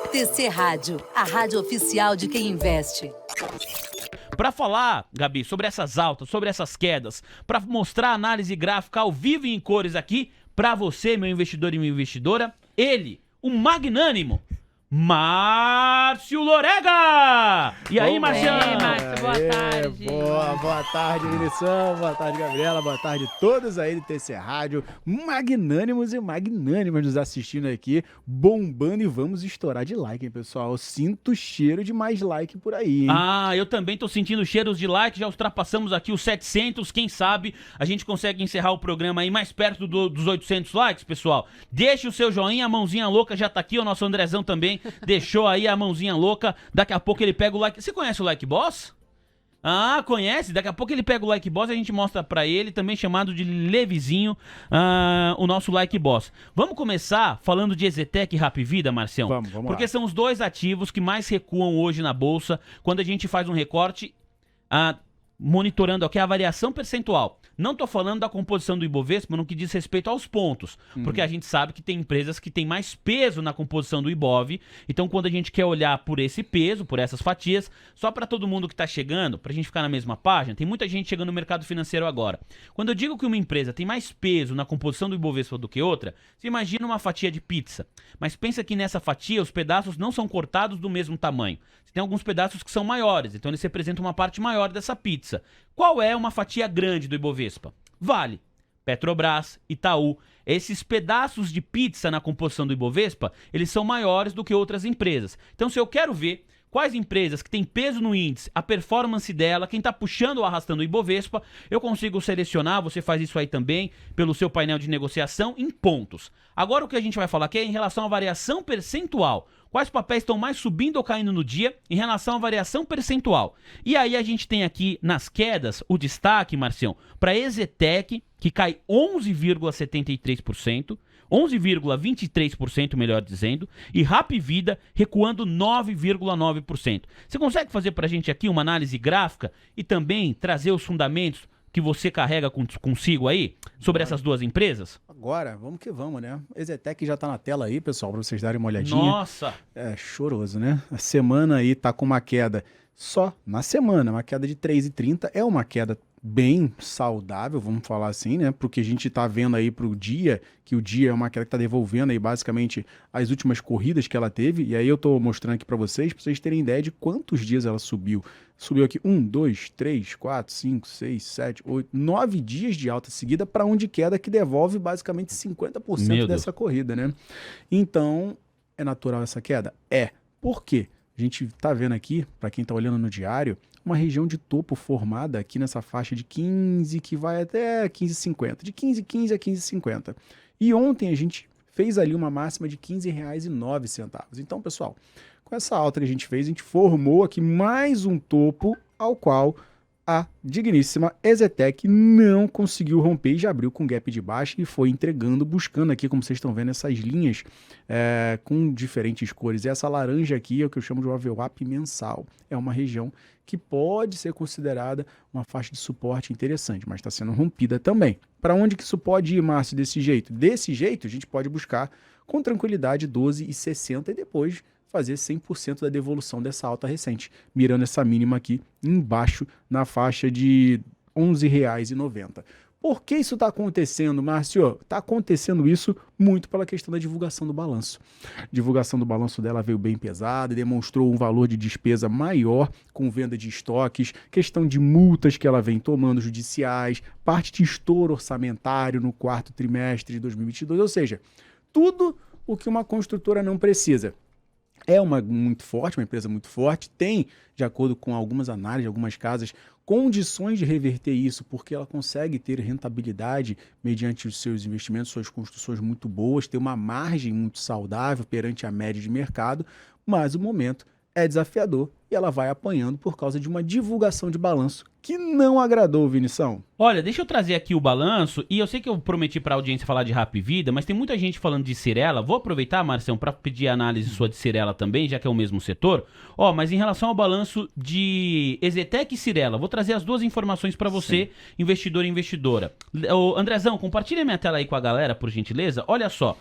TC Rádio, a rádio oficial de quem investe. Para falar, Gabi, sobre essas altas, sobre essas quedas, para mostrar a análise gráfica ao vivo e em cores aqui, para você, meu investidor e minha investidora, ele, o magnânimo, Márcio Lorega! E aí, Marcião? E aí, Márcio, boa tarde. Boa tarde, Vinição. Boa tarde, Gabriela. Boa tarde a todos aí do TC Rádio. Magnânimos e magnânimas nos assistindo aqui, bombando, e vamos estourar de like, hein, pessoal? Eu sinto cheiro de mais like por aí, hein? Ah, eu também tô sentindo cheiros de like, já ultrapassamos aqui os 700, quem sabe a gente consegue encerrar o programa aí mais perto dos 800 likes, pessoal. Deixe o seu joinha, a mãozinha louca já tá aqui, o nosso Andrezão também deixou aí a mãozinha louca, daqui a pouco ele pega o like. Você conhece o Like Boss? Ah, conhece? Daqui a pouco ele pega o Like Boss e a gente mostra pra ele, também chamado de Levizinho, o nosso Like Boss. Vamos começar falando de Ezetec e Hapvida, Marcião? Vamos Porque lá. são os dois ativos que mais recuam hoje na Bolsa quando a gente faz um recorte monitorando aqui a variação percentual. Não estou falando da composição do Ibovespa no que diz respeito aos pontos, porque a gente sabe que tem empresas que têm mais peso na composição do Ibov, então quando a gente quer olhar por esse peso, por essas fatias, só para todo mundo que está chegando, para a gente ficar na mesma página, tem muita gente chegando no mercado financeiro agora. Quando eu digo que uma empresa tem mais peso na composição do Ibovespa do que outra, você imagina uma fatia de pizza, mas pensa que nessa fatia os pedaços não são cortados do mesmo tamanho. Você tem alguns pedaços que são maiores, então eles representam uma parte maior dessa pizza. Qual é uma fatia grande do Ibovespa? Vale, Petrobras, Itaú. Esses pedaços de pizza na composição do Ibovespa, eles são maiores do que outras empresas. Então, se eu quero ver quais empresas que têm peso no índice, a performance dela, quem está puxando ou arrastando o Ibovespa, eu consigo selecionar, você faz isso aí também, pelo seu painel de negociação, em pontos. Agora o que a gente vai falar aqui é em relação à variação percentual. Quais papéis estão mais subindo ou caindo no dia em relação à variação percentual. E aí a gente tem aqui nas quedas o destaque, Marcião, para Ezetec, que cai 11,73%, 11,23%, melhor dizendo, e Hapvida recuando 9,9%. Você consegue fazer para a gente aqui uma análise gráfica e também trazer os fundamentos que você carrega consigo aí sobre essas duas empresas? Agora, vamos que vamos, né? Ezetec já tá na tela aí, pessoal, para vocês darem uma olhadinha. Nossa! É choroso, né? A semana aí tá com uma queda, só na semana, uma queda de 3,30, é uma queda bem saudável, vamos falar assim, né? Porque a gente tá vendo aí pro dia, que o dia é uma queda que tá devolvendo aí basicamente as últimas corridas que ela teve, e aí eu tô mostrando aqui para vocês terem ideia de quantos dias ela subiu. Subiu aqui 1, 2, 3, 4, 5, 6, 7, 8, 9 dias de alta seguida para um de queda que devolve basicamente 50% dessa corrida, né? Então, é natural essa queda? É. Por quê? A gente tá vendo aqui, para quem tá olhando no diário, uma região de topo formada aqui nessa faixa de 15, que vai até 15,50, de 15,15 a 15,50. E ontem a gente fez ali uma máxima de R$ 15,09. Então, pessoal, com essa alta que a gente fez, a gente formou aqui mais um topo ao qual a digníssima Ezetec não conseguiu romper e já abriu com gap de baixa e foi entregando, buscando aqui, como vocês estão vendo, essas linhas com diferentes cores. E essa laranja aqui é o que eu chamo de overlap mensal. É uma região que pode ser considerada uma faixa de suporte interessante, mas está sendo rompida também. Para onde que isso pode ir, Márcio, desse jeito? Desse jeito, a gente pode buscar com tranquilidade 12,60 e depois fazer 100% da devolução dessa alta recente, mirando essa mínima aqui embaixo na faixa de R$ 11,90. Por que isso está acontecendo, Márcio? Está acontecendo isso muito pela questão da divulgação do balanço. A divulgação do balanço dela veio bem pesada, demonstrou um valor de despesa maior com venda de estoques, questão de multas que ela vem tomando judiciais, parte de estouro orçamentário no quarto trimestre de 2022, ou seja, tudo o que uma construtora não precisa. É uma empresa muito forte, tem, de acordo com algumas análises, algumas casas, condições de reverter isso, porque ela consegue ter rentabilidade mediante os seus investimentos, suas construções muito boas, ter uma margem muito saudável perante a média de mercado, mas o momento é desafiador e ela vai apanhando por causa de uma divulgação de balanço que não agradou, Vinição. Olha, deixa eu trazer aqui o balanço, e eu sei que eu prometi para a audiência falar de Hapvida, mas tem muita gente falando de Cyrela. Vou aproveitar, Marcião, para pedir a análise sua de Cyrela também, já que é o mesmo setor. Mas em relação ao balanço de Ezetec e Cyrela, vou trazer as duas informações para você, sim, investidor e investidora. Andrezão, compartilha minha tela aí com a galera, por gentileza. Olha só,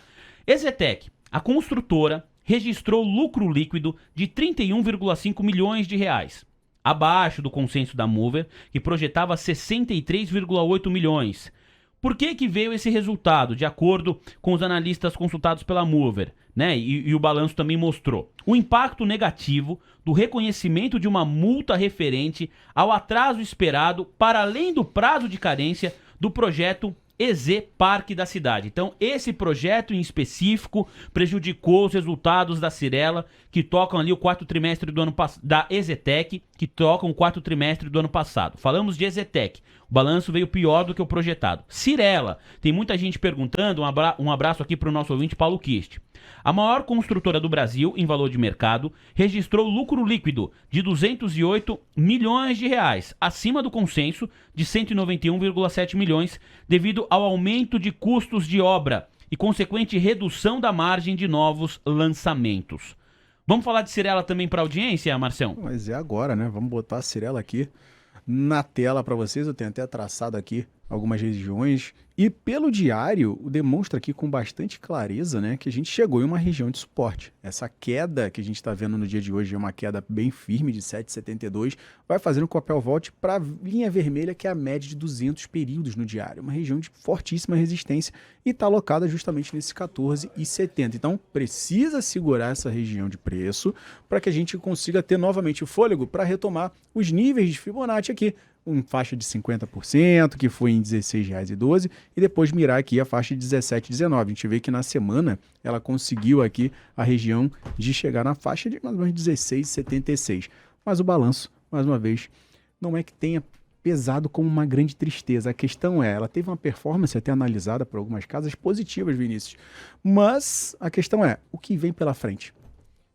Ezetec, a construtora, registrou lucro líquido de 31,5 milhões de reais, abaixo do consenso da Mover, que projetava 63,8 milhões. Por que veio esse resultado, de acordo com os analistas consultados pela Mover, né? E o balanço também mostrou o impacto negativo do reconhecimento de uma multa referente ao atraso esperado para além do prazo de carência do projeto EZ Parque da cidade. Então, esse projeto em específico prejudicou os resultados da Cyrela, que tocam ali o quarto trimestre do ano passado, da EZTEC, que tocam o quarto trimestre do ano passado. Falamos de EZTEC. O balanço veio pior do que o projetado. Cyrela, tem muita gente perguntando, um abraço aqui para o nosso ouvinte Paulo Kist. A maior construtora do Brasil, em valor de mercado, registrou lucro líquido de 208 milhões de reais, acima do consenso de 191,7 milhões, devido ao aumento de custos de obra e consequente redução da margem de novos lançamentos. Vamos falar de Cyrela também para a audiência, Marcião? Mas é agora, né? Vamos botar a Cyrela aqui na tela para vocês. Eu tenho até traçado aqui algumas regiões. E pelo diário, demonstra aqui com bastante clareza, né, que a gente chegou em uma região de suporte. Essa queda que a gente está vendo no dia de hoje é uma queda bem firme de 7,72, vai fazendo com que o papel volte para a linha vermelha, que é a média de 200 períodos no diário. Uma região de fortíssima resistência e está alocada justamente nesse 14,70. Então, precisa segurar essa região de preço para que a gente consiga ter novamente o fôlego para retomar os níveis de Fibonacci aqui. Em faixa de 50%, que foi em R$ 16,12, e depois mirar aqui a faixa de 17,19. A gente vê que na semana ela conseguiu aqui a região de chegar na faixa de mais ou menos 16,76. Mas o balanço, mais uma vez, não é que tenha pesado como uma grande tristeza. A questão é, ela teve uma performance até analisada por algumas casas positivas, Vinícius. Mas a questão é, o que vem pela frente?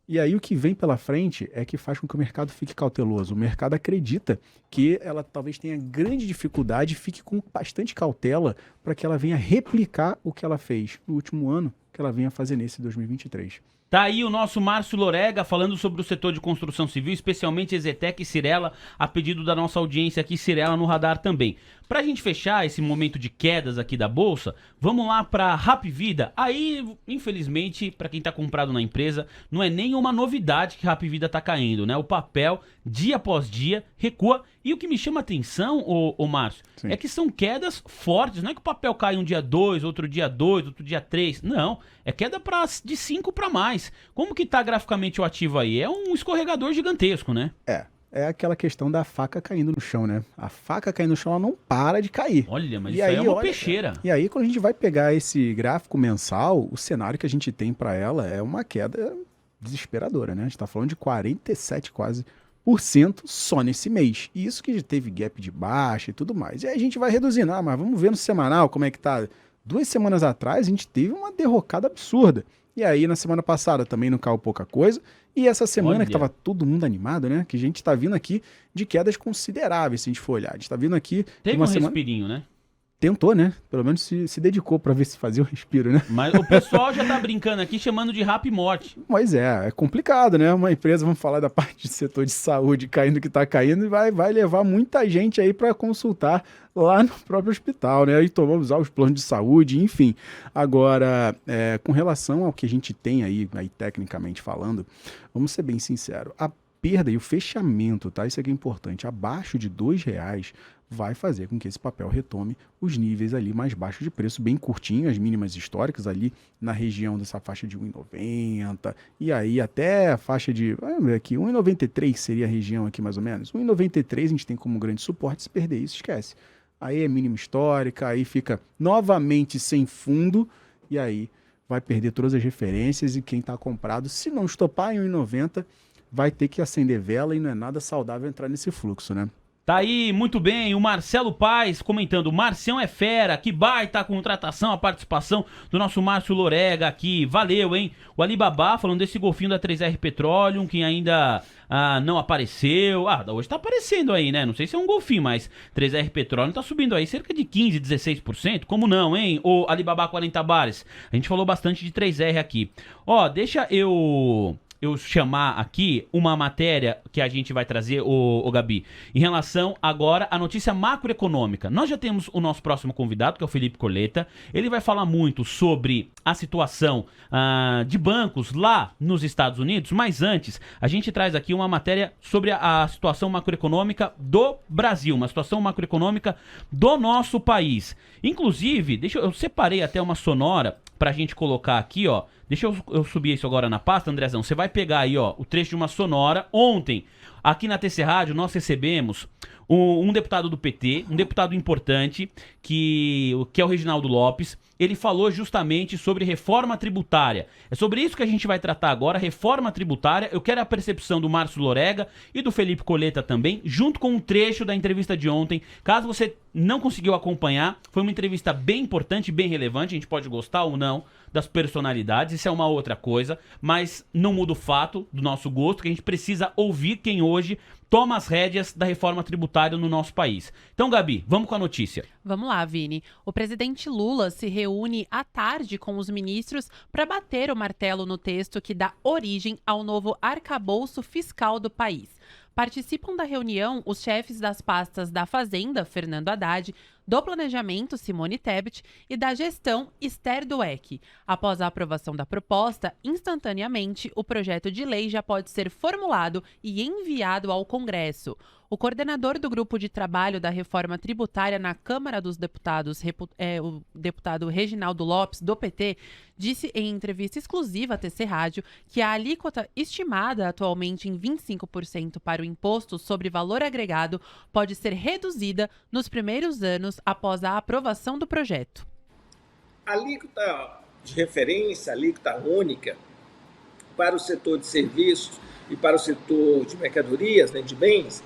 E aí o que vem pela frente é que faz com que o mercado fique cauteloso. O mercado acredita que ela talvez tenha grande dificuldade e fique com bastante cautela para que ela venha replicar o que ela fez no último ano, que ela venha fazer nesse 2023. Tá aí o nosso Márcio Lorega falando sobre o setor de construção civil, especialmente EZTEC e Cyrela, a pedido da nossa audiência aqui, Cyrela no radar também. Pra gente fechar esse momento de quedas aqui da Bolsa, vamos lá pra Hapvida. Aí, infelizmente, pra quem tá comprado na empresa, não é nenhuma novidade que Hapvida tá caindo, né? O papel, dia após dia, recua. E o que me chama atenção, ô Márcio, Sim. é que são quedas fortes. Não é que o papel cai um dia 2, outro dia 2, outro dia 3. Não, é queda de 5 para mais. Como que tá graficamente o ativo aí? É um escorregador gigantesco, né? É aquela questão da faca caindo no chão, né? A faca caindo no chão, ela não para de cair. Olha, mas E isso aí é uma olha, peixeira. E aí, quando a gente vai pegar esse gráfico mensal, o cenário que a gente tem para ela é uma queda desesperadora, né? A gente tá falando de 47 quase % só nesse mês. E isso que teve gap de baixa e tudo mais. E aí a gente vai reduzindo. Ah, mas vamos ver no semanal como é que tá. 2 semanas atrás a gente teve uma derrocada absurda. E aí na semana passada também não caiu pouca coisa. E essa semana Olha. que tava todo mundo animado, né? Que a gente tá vindo aqui de quedas consideráveis, se a gente for olhar. A gente tá vindo aqui Teve de uma um semana... respirinho, né? Tentou, né? Pelo menos se dedicou para ver se fazia o respiro, né? Mas o pessoal já tá brincando aqui, chamando de rap morte. Mas é complicado, né? Uma empresa, vamos falar da parte do setor de saúde caindo que tá caindo, e vai levar muita gente aí para consultar lá no próprio hospital, né? E usar os planos de saúde, enfim. Agora, com relação ao que a gente tem aí tecnicamente falando, vamos ser bem sinceros, a perda e o fechamento, tá? Isso aqui é importante. Abaixo de R$2 vai fazer com que esse papel retome os níveis ali mais baixos de preço, bem curtinho, as mínimas históricas ali na região dessa faixa de 1,90, e aí até a faixa de, vamos ver aqui, 1,93 seria a região aqui mais ou menos. 1,93 a gente tem como grande suporte, se perder isso, esquece. Aí é mínima histórica, aí fica novamente sem fundo, e aí vai perder todas as referências, e quem está comprado, se não estopar em 1,90, vai ter que acender vela, e não é nada saudável entrar nesse fluxo, né? Tá aí, muito bem, o Marcelo Paes comentando, Marcião é fera, que baita a contratação, a participação do nosso Márcio Lorega aqui, valeu, hein? O Alibaba falando desse golfinho da 3R Petroleum, que ainda não apareceu, hoje tá aparecendo aí, né? Não sei se é um golfinho, mas 3R Petroleum tá subindo aí cerca de 15, 16%, como não, hein? O Alibaba 40 bares, a gente falou bastante de 3R aqui. Deixa eu eu chamar aqui uma matéria que a gente vai trazer, o Gabi, em relação agora à notícia macroeconômica. Nós já temos o nosso próximo convidado, que é o Felipe Coleta. Ele vai falar muito sobre a situação de bancos lá nos Estados Unidos, mas antes, a gente traz aqui uma matéria sobre a situação macroeconômica do Brasil, uma situação macroeconômica do nosso país. Inclusive, eu separei até uma sonora pra gente colocar aqui, ó. Deixa eu subir isso agora na pasta, Andrezão. Você vai pegar aí, ó, o trecho de uma sonora. Ontem, aqui na TC Rádio, nós recebemos um deputado do PT, um deputado importante, que é o Reginaldo Lopes. Ele falou justamente sobre reforma tributária. É sobre isso que a gente vai tratar agora, reforma tributária. Eu quero a percepção do Márcio Lorega e do Felipe Coleta também, junto com um trecho da entrevista de ontem. Caso você não conseguiu acompanhar, foi uma entrevista bem importante, bem relevante. A gente pode gostar ou não das personalidades, isso é uma outra coisa, mas não muda o fato do nosso gosto, que a gente precisa ouvir quem hoje toma as rédeas da reforma tributária no nosso país. Então, Gabi, vamos com a notícia. Vamos lá, Vini. O presidente Lula se reúne à tarde com os ministros para bater o martelo no texto que dá origem ao novo arcabouço fiscal do país. Participam da reunião os chefes das pastas da Fazenda, Fernando Haddad, do Planejamento, Simone Tebet, e da Gestão, Esther Dweck. Após a aprovação da proposta, instantaneamente, o projeto de lei já pode ser formulado e enviado ao Congresso. O coordenador do grupo de trabalho da reforma tributária na Câmara dos Deputados, o deputado Reginaldo Lopes, do PT, disse em entrevista exclusiva à TC Rádio que a alíquota estimada atualmente em 25% para o imposto sobre valor agregado pode ser reduzida nos primeiros anos após a aprovação do projeto. A alíquota de referência, a alíquota única para o setor de serviços e para o setor de mercadorias, né, de bens,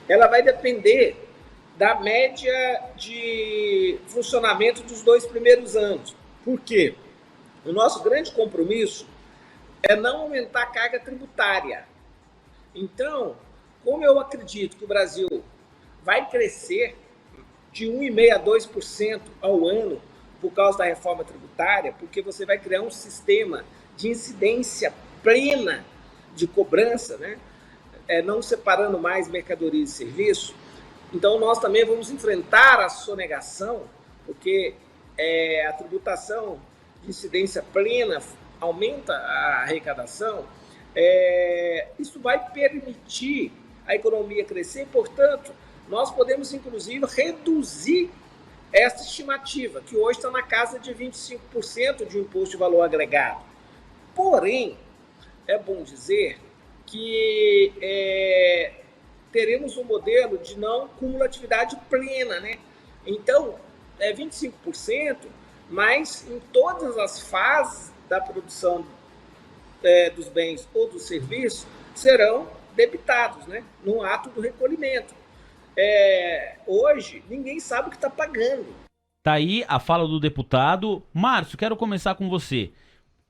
ela vai depender da média de funcionamento dos 2 primeiros anos. Por quê? O nosso grande compromisso é não aumentar a carga tributária. Então, como eu acredito que o Brasil vai crescer de 1,5% a 2% ao ano por causa da reforma tributária, porque você vai criar um sistema de incidência plena de cobrança, né? Não separando mais mercadoria e serviço. Então, nós também vamos enfrentar a sonegação, porque a tributação de incidência plena aumenta a arrecadação. Isso vai permitir a economia crescer, portanto, nós podemos, inclusive, reduzir essa estimativa, que hoje está na casa de 25% de imposto de valor agregado. Porém, é bom dizer que teremos um modelo de não cumulatividade plena, né? Então, 25%, mas em todas as fases da produção dos bens ou dos serviços serão debitados, né? No ato do recolhimento. Hoje, ninguém sabe o que está pagando. Tá aí a fala do deputado. Márcio, quero começar com você.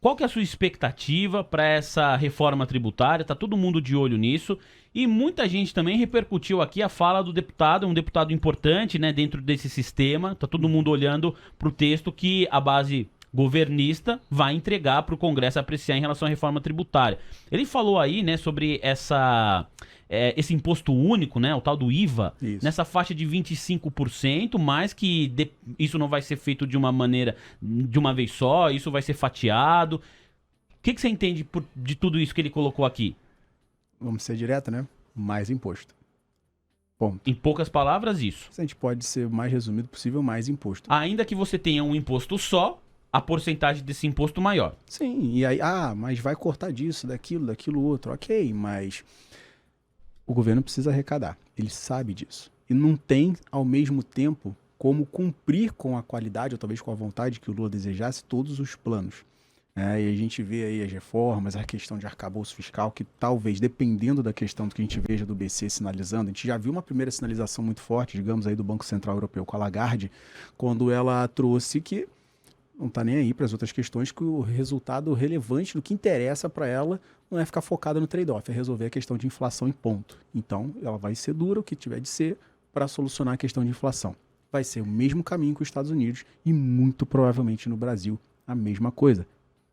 Qual que é a sua expectativa para essa reforma tributária? Tá todo mundo de olho nisso. E muita gente também repercutiu aqui a fala do deputado, um deputado importante, né, dentro desse sistema. Tá todo mundo olhando para o texto que a base governista vai entregar para o Congresso apreciar em relação à reforma tributária. Ele falou aí, né, sobre esse imposto único, né, o tal do IVA, Isso. nessa faixa de 25%, mas que isso não vai ser feito de uma maneira, de uma vez só, isso vai ser fatiado. O que você entende de tudo isso que ele colocou aqui? Vamos ser direto, né? Mais imposto. Ponto. Em poucas palavras, isso. Se a gente pode ser o mais resumido possível, mais imposto. Ainda que você tenha um imposto só, a porcentagem desse imposto maior. Sim, e aí, mas vai cortar disso, daquilo outro. Ok, mas o governo precisa arrecadar. Ele sabe disso. E não tem, ao mesmo tempo, como cumprir com a qualidade, ou talvez com a vontade que o Lula desejasse, todos os planos. E a gente vê aí as reformas, a questão de arcabouço fiscal, que talvez, dependendo da questão do que a gente veja do BC sinalizando, a gente já viu uma primeira sinalização muito forte, digamos aí, do Banco Central Europeu com a Lagarde, quando ela trouxe que não está nem aí para as outras questões, que o resultado relevante do que interessa para ela não é ficar focada no trade-off, é resolver a questão de inflação em ponto. Então, ela vai ser dura, o que tiver de ser, para solucionar a questão de inflação. Vai ser o mesmo caminho que os Estados Unidos e muito provavelmente no Brasil a mesma coisa.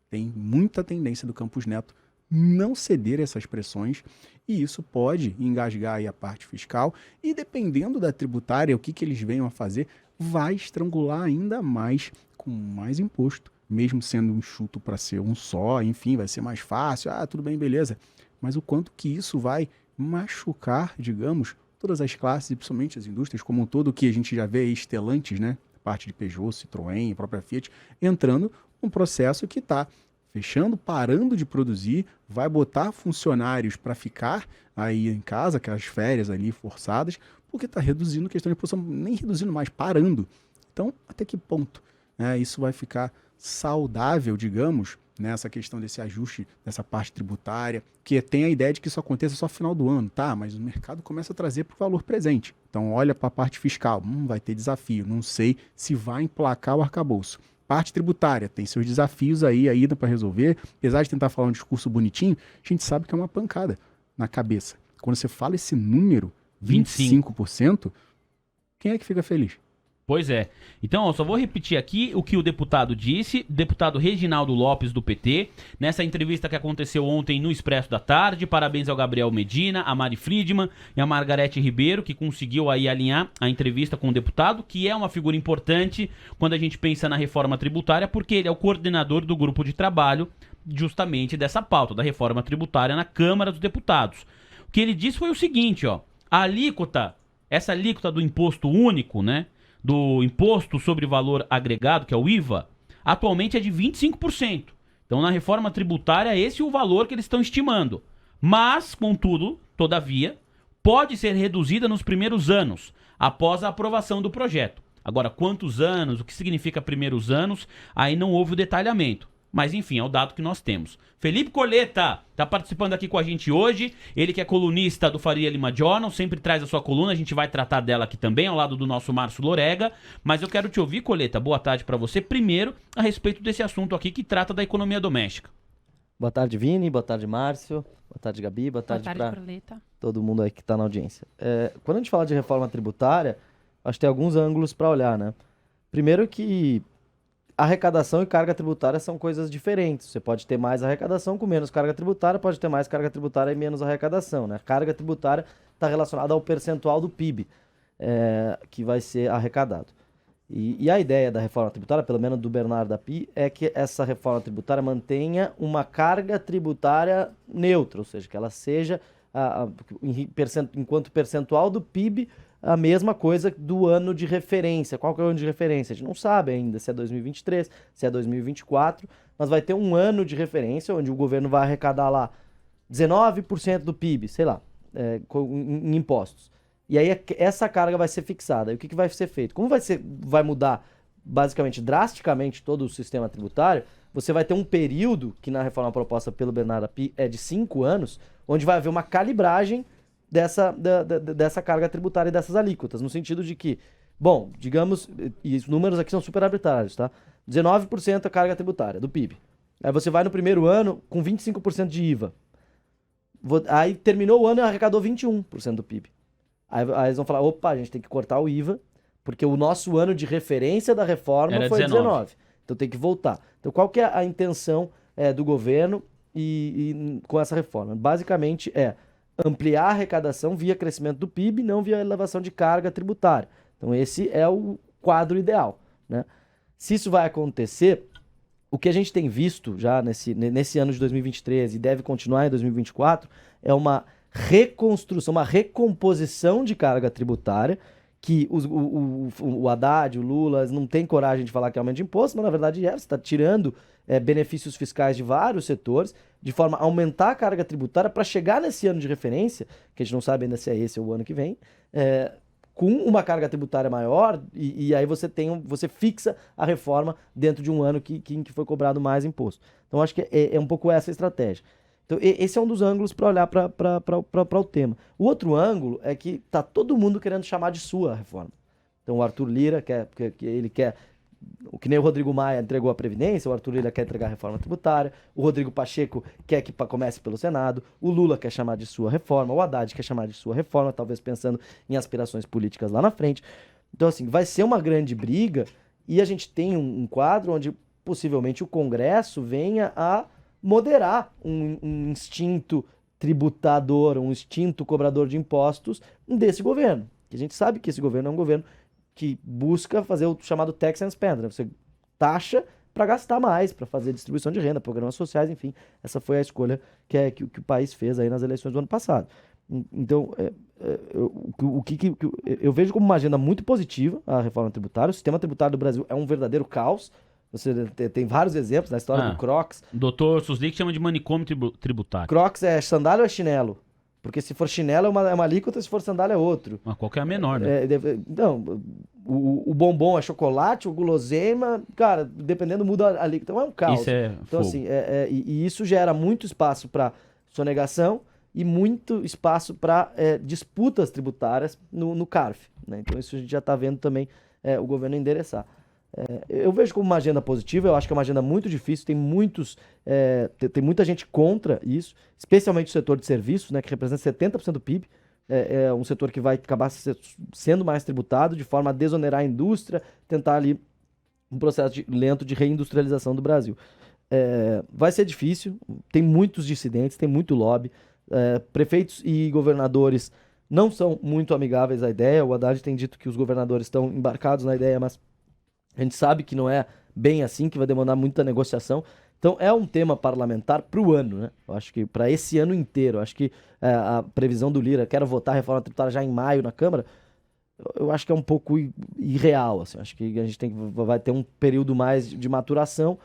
Tem muita tendência do Campos Neto não ceder a essas pressões, e isso pode engasgar aí a parte fiscal, e dependendo da tributária, o que eles venham a fazer, vai estrangular ainda mais, com mais imposto, mesmo sendo um enxuto para ser um só, enfim, vai ser mais fácil, tudo bem, beleza. Mas o quanto que isso vai machucar, digamos, todas as classes, e principalmente as indústrias como um todo, que a gente já vê aí Stellantis, né? Parte de Peugeot, Citroën, a própria Fiat, entrando num processo que está fechando, parando de produzir, vai botar funcionários para ficar aí em casa, aquelas férias ali forçadas, porque está reduzindo a questão de produção, nem reduzindo mais, parando. Então, até que ponto, né, isso vai ficar saudável, digamos, nessa questão desse ajuste, dessa parte tributária, que tem a ideia de que isso aconteça só no final do ano, tá? Mas o mercado começa a trazer para o valor presente. Então, olha para a parte fiscal, vai ter desafio, não sei se vai emplacar o arcabouço. Parte tributária, tem seus desafios aí, ainda para resolver. Apesar de tentar falar um discurso bonitinho, a gente sabe que é uma pancada na cabeça. Quando você fala esse número, 25%, quem é que fica feliz? Pois é. Então, só vou repetir aqui o que o deputado disse, deputado Reginaldo Lopes, do PT, nessa entrevista que aconteceu ontem no Expresso da Tarde. Parabéns ao Gabriel Medina, a Mari Friedman e a Margarete Ribeiro, que conseguiu aí alinhar a entrevista com o deputado, que é uma figura importante quando a gente pensa na reforma tributária, porque ele é o coordenador do grupo de trabalho justamente dessa pauta, da reforma tributária na Câmara dos Deputados. O que ele disse foi o seguinte, ó, a alíquota, essa alíquota do imposto único, né, do Imposto sobre Valor Agregado, que é o IVA, atualmente é de 25%. Então, na reforma tributária, esse é o valor que eles estão estimando. Mas, contudo, todavia, pode ser reduzida nos primeiros anos, após a aprovação do projeto. Agora, quantos anos, o que significa primeiros anos, aí não houve o detalhamento. Mas, enfim, é o dado que nós temos. Felipe Coleta está participando aqui com a gente hoje. Ele que é colunista do Faria Lima Jornal, sempre traz a sua coluna. A gente vai tratar dela aqui também, ao lado do nosso Márcio Lorega. Mas eu quero te ouvir, Coleta. Boa tarde para você. Primeiro, a respeito desse assunto aqui que trata da economia doméstica. Boa tarde, Vini. Boa tarde, Márcio. Boa tarde, Gabi. Boa tarde para todo mundo aí que está na audiência. Quando a gente fala de reforma tributária, acho que tem alguns ângulos para olhar, né? Primeiro que arrecadação e carga tributária são coisas diferentes. Você pode ter mais arrecadação com menos carga tributária, pode ter mais carga tributária e menos arrecadação, né? A carga tributária está relacionada ao percentual do PIB que vai ser arrecadado. E a ideia da reforma tributária, pelo menos do Bernardo da Pi, é que essa reforma tributária mantenha uma carga tributária neutra, ou seja, que ela seja, enquanto percentual do PIB, a mesma coisa do ano de referência. Qual que é o ano de referência? A gente não sabe ainda se é 2023, se é 2024, mas vai ter um ano de referência onde o governo vai arrecadar lá 19% do PIB, sei lá, em impostos. E aí essa carga vai ser fixada. E o que vai ser feito? Como vai mudar basicamente drasticamente todo o sistema tributário, você vai ter um período, que na reforma proposta pelo Bernardo Pi é de 5 anos, onde vai haver uma calibragem dessa carga tributária e dessas alíquotas, no sentido de que, bom, digamos, e os números aqui são super arbitrários, tá? 19% a carga tributária do PIB. Aí você vai no primeiro ano com 25% de IVA. Aí terminou o ano e arrecadou 21% do PIB. Aí eles vão falar, opa, a gente tem que cortar o IVA, porque o nosso ano de referência da reforma era foi 19. Então tem que voltar. Então qual que é a intenção do governo com essa reforma? Basicamente ampliar a arrecadação via crescimento do PIB, não via elevação de carga tributária. Então esse é o quadro ideal, né? Se isso vai acontecer, o que a gente tem visto já nesse ano de 2023 e deve continuar em 2024 é uma reconstrução, uma recomposição de carga tributária, que o Haddad, o Lula, não tem coragem de falar que é aumento de imposto, mas na verdade você está tirando benefícios fiscais de vários setores, de forma a aumentar a carga tributária para chegar nesse ano de referência, que a gente não sabe ainda se é esse ou o ano que vem, com uma carga tributária maior, e aí você fixa a reforma dentro de um ano que foi cobrado mais imposto. Então acho que é um pouco essa a estratégia. Então esse é um dos ângulos para olhar para o tema. O outro ângulo é que está todo mundo querendo chamar de sua a reforma. Então o Arthur Lira ele quer, o que nem o Rodrigo Maia entregou a Previdência, o Arthur Lira quer entregar a reforma tributária, o Rodrigo Pacheco quer que comece pelo Senado, o Lula quer chamar de sua reforma, o Haddad quer chamar de sua reforma, talvez pensando em aspirações políticas lá na frente. Então assim, vai ser uma grande briga e a gente tem um quadro onde possivelmente o Congresso venha a moderar um instinto tributador, um instinto cobrador de impostos desse governo. Que a gente sabe que esse governo é um governo que busca fazer o chamado tax and spend, né? Você taxa para gastar mais, para fazer distribuição de renda, programas sociais, enfim. Essa foi a escolha que o país fez aí nas eleições do ano passado. Então, eu vejo como uma agenda muito positiva a reforma tributária. O sistema tributário do Brasil é um verdadeiro caos. Você tem vários exemplos na história do Crocs. Doutor Suslik chama de manicômio tributário. Crocs é sandália ou é chinelo? Porque se for chinelo é uma alíquota, se for sandália é outro. Mas qual que é a menor, né? Não, o bombom é chocolate, o guloseima, cara, dependendo muda a alíquota. Então é um caos. Isso é então, fogo. assim, e isso gera muito espaço para sonegação e muito espaço para disputas tributárias no CARF, né? Então isso a gente já está vendo também o governo endereçar. Eu vejo como uma agenda positiva, eu acho que é uma agenda muito difícil, tem tem muita gente contra isso, especialmente o setor de serviços, né, que representa 70% do PIB, é um setor que vai acabar sendo mais tributado de forma a desonerar a indústria, tentar ali um processo lento de reindustrialização do Brasil. Vai ser difícil, tem muitos dissidentes, tem muito lobby, prefeitos e governadores não são muito amigáveis à ideia, o Haddad tem dito que os governadores estão embarcados na ideia, mas a gente sabe que não é bem assim, que vai demandar muita negociação. Então é um tema parlamentar para o ano, né? Eu acho que para esse ano inteiro. Eu acho que a previsão do Lira, quero votar a reforma tributária já em maio na Câmara, eu acho que é um pouco irreal. Assim. Acho que a gente vai ter um período mais de maturação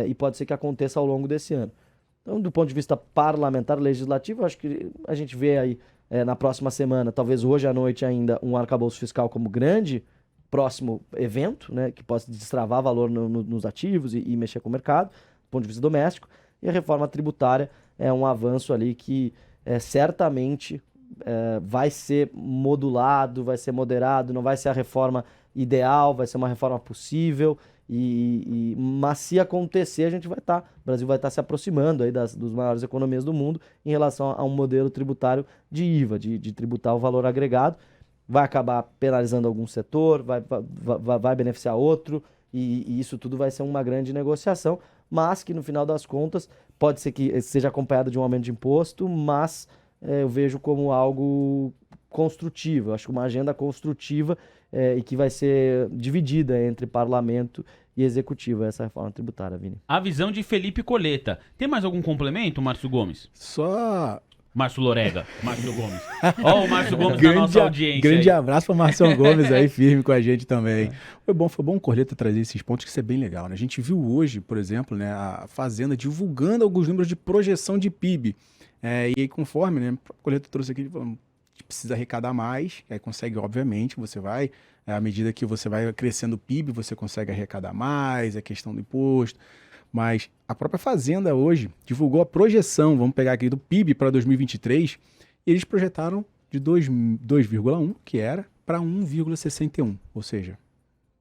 e pode ser que aconteça ao longo desse ano. Então, do ponto de vista parlamentar, legislativo, eu acho que a gente vê aí na próxima semana, talvez hoje à noite ainda, um arcabouço fiscal como grande próximo evento, né, que possa destravar valor nos ativos e mexer com o mercado, do ponto de vista doméstico, e a reforma tributária é um avanço ali que certamente vai ser modulado, vai ser moderado, não vai ser a reforma ideal, vai ser uma reforma possível, mas se acontecer, o Brasil vai estar se aproximando aí das maiores economias do mundo em relação a um modelo tributário de IVA, de tributar o valor agregado. Vai acabar penalizando algum setor, vai beneficiar outro, e isso tudo vai ser uma grande negociação, mas que no final das contas pode ser que seja acompanhado de um aumento de imposto, mas eu vejo como algo construtivo, eu acho que uma agenda construtiva e que vai ser dividida entre parlamento e executivo, essa reforma tributária, Vini. A visão de Felipe Coleta. Tem mais algum complemento, Márcio Gomes? Só... Márcio Lorega, Márcio Gomes. Ó, o Márcio Gomes da nossa audiência. Grande abraço para o Marcelo Gomes aí, firme com a gente também. Foi bom o Coleta trazer esses pontos, que isso é bem legal, né? A gente viu hoje, por exemplo, né, a Fazenda divulgando alguns números de projeção de PIB. E aí, conforme, né, o Coleta trouxe aqui, a gente precisa arrecadar mais, aí consegue, obviamente, você vai, à medida que você vai crescendo o PIB, você consegue arrecadar mais, a questão do imposto. Mas a própria Fazenda hoje divulgou a projeção, vamos pegar aqui, do PIB para 2023, e eles projetaram de 2,1, que era, para 1,61, ou seja,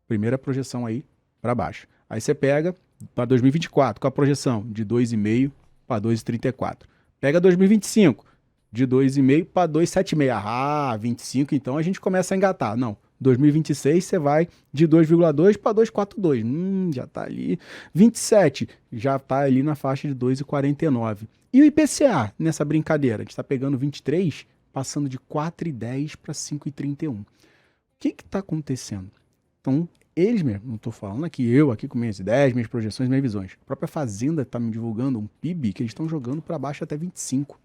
primeira projeção aí para baixo. Aí você pega para 2024, com a projeção de 2,5 para 2,34. Pega 2025, de 2,5 para 2,76. 25, então a gente começa a engatar. Não. 2026 você vai de 2,2 para 2,42. Já está ali. 27 já está ali na faixa de 2,49. E o IPCA nessa brincadeira? A gente está pegando 23, passando de 4,10 para 5,31. O que está acontecendo? Então, eles mesmo, não estou falando aqui com minhas ideias, minhas projeções, minhas visões. A própria Fazenda está me divulgando um PIB que eles estão jogando para baixo até 25.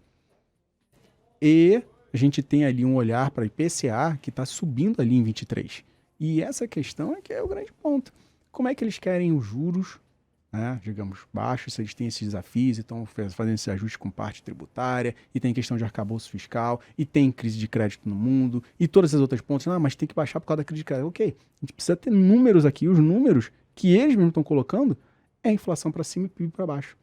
E a gente tem ali um olhar para IPCA que está subindo ali em 23. E essa questão é que é o grande ponto. Como é que eles querem os juros, né, digamos, baixos, se eles têm esses desafios e estão fazendo esse ajuste com parte tributária, e tem questão de arcabouço fiscal, e tem crise de crédito no mundo, e todas essas outras pontos. Mas tem que baixar por causa da crise de crédito. Ok, a gente precisa ter números aqui. Os números que eles mesmos estão colocando é a inflação para cima e PIB para baixo.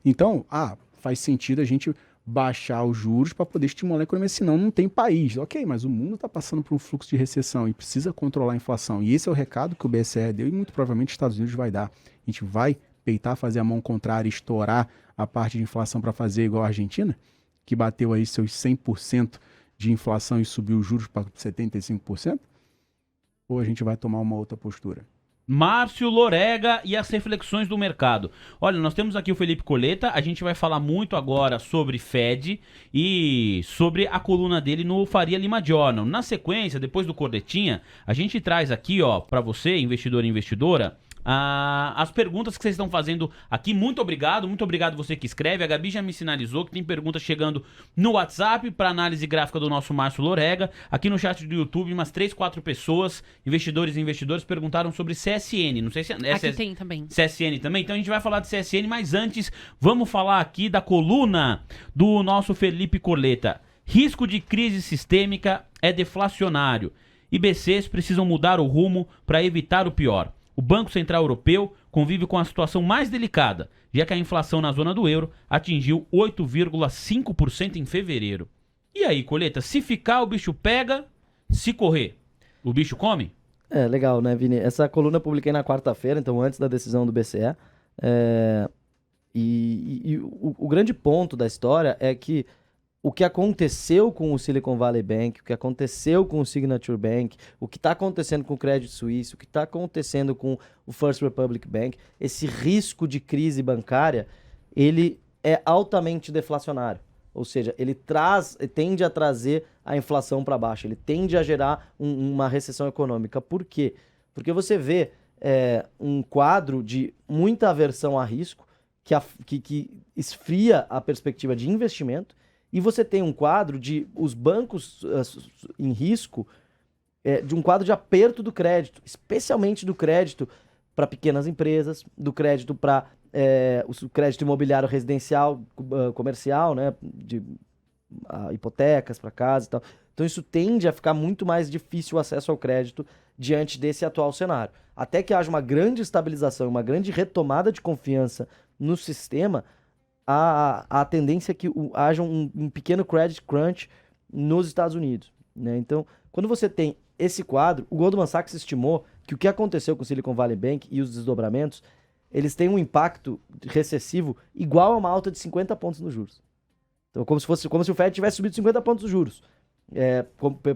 Então, faz sentido a gente baixar os juros para poder estimular a economia, senão não tem país. Ok, mas o mundo está passando por um fluxo de recessão e precisa controlar a inflação. E esse é o recado que o BCE deu e muito provavelmente os Estados Unidos vai dar. A gente vai peitar, fazer a mão contrária, estourar a parte de inflação para fazer igual a Argentina, que bateu aí seus 100% de inflação e subiu os juros para 75%? Ou a gente vai tomar uma outra postura? Márcio Lorega e as reflexões do mercado. Olha, nós temos aqui o Felipe Coleta, a gente vai falar muito agora sobre Fed e sobre a coluna dele no Faria Lima Journal. Na sequência, depois do Cornetinha, a gente traz aqui, ó, para você, investidor e investidora, as perguntas que vocês estão fazendo aqui. Muito obrigado você que escreve. A Gabi já me sinalizou que tem perguntas chegando no WhatsApp para análise gráfica do nosso Márcio Lorega. Aqui no chat do YouTube, umas 3, 4 pessoas, investidores e investidores, perguntaram sobre CSN. Não sei se é Aqui tem também. CSN também. Então a gente vai falar de CSN, mas antes vamos falar aqui da coluna do nosso Felipe Coleta. Risco de crise sistêmica é deflacionário. IBCs precisam mudar o rumo para evitar o pior. O Banco Central Europeu convive com a situação mais delicada, já que a inflação na zona do euro atingiu 8,5% em fevereiro. E aí, Coleta, se ficar o bicho pega, se correr, o bicho come? É, legal, né, Vini? Essa coluna eu publiquei na quarta-feira, então antes da decisão do BCE. O grande ponto da história é que o que aconteceu com o Silicon Valley Bank, o que aconteceu com o Signature Bank, o que está acontecendo com o Credit Suisse, o que está acontecendo com o First Republic Bank, esse risco de crise bancária, ele é altamente deflacionário. Ou seja, ele tende a trazer a inflação para baixo, ele tende a gerar uma recessão econômica. Por quê? Porque você vê um quadro de muita aversão a risco, que esfria a perspectiva de investimento, e você tem um quadro de os bancos em risco, de um quadro de aperto do crédito, especialmente do crédito para pequenas empresas, do crédito para o crédito imobiliário residencial, comercial, né, de hipotecas para casa e tal. Então isso tende a ficar muito mais difícil o acesso ao crédito diante desse atual cenário. Até que haja uma grande estabilização, uma grande retomada de confiança no sistema, a tendência é que haja um pequeno credit crunch nos Estados Unidos, né? Então, quando você tem esse quadro, o Goldman Sachs estimou que o que aconteceu com o Silicon Valley Bank e os desdobramentos, eles têm um impacto recessivo igual a uma alta de 50 pontos nos juros. Então, como se o Fed tivesse subido 50 pontos nos juros,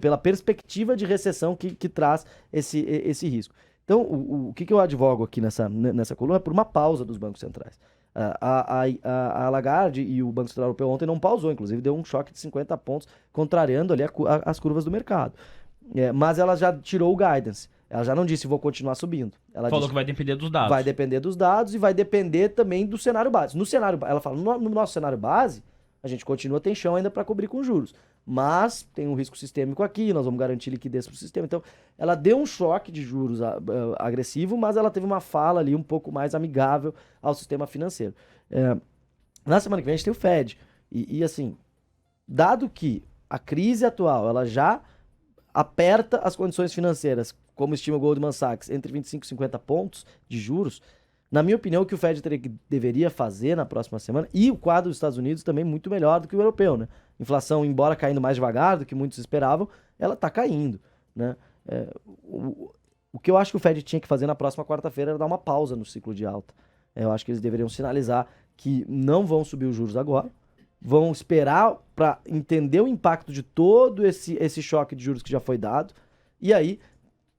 pela perspectiva de recessão que traz esse risco. Então, o que eu advogo aqui nessa coluna é por uma pausa dos bancos centrais. A Lagarde e o Banco Central Europeu ontem não pausou, inclusive deu um choque de 50 pontos, contrariando ali as curvas do mercado. Mas ela já tirou o guidance. Ela já não disse vou continuar subindo. Ela Falou disse, que vai depender dos dados. vai depender dos dados e vai depender também do cenário base. Ela fala, no nosso cenário base, a gente tem chão ainda para cobrir com juros. Mas tem um risco sistêmico aqui, nós vamos garantir liquidez para o sistema. Então, ela deu um choque de juros agressivo, mas ela teve uma fala ali um pouco mais amigável ao sistema financeiro. Na semana que vem a gente tem o Fed. E assim, dado que a crise atual ela já aperta as condições financeiras, como estima o Goldman Sachs, entre 25 e 50 pontos de juros, na minha opinião, o que o Fed deveria fazer na próxima semana, e o quadro dos Estados Unidos também muito melhor do que o europeu, né? Inflação, embora caindo mais devagar do que muitos esperavam, ela está caindo, né? O que eu acho que o Fed tinha que fazer na próxima quarta-feira era dar uma pausa no ciclo de alta. Eu acho que eles deveriam sinalizar que não vão subir os juros agora, vão esperar para entender o impacto de todo esse choque de juros que já foi dado, e aí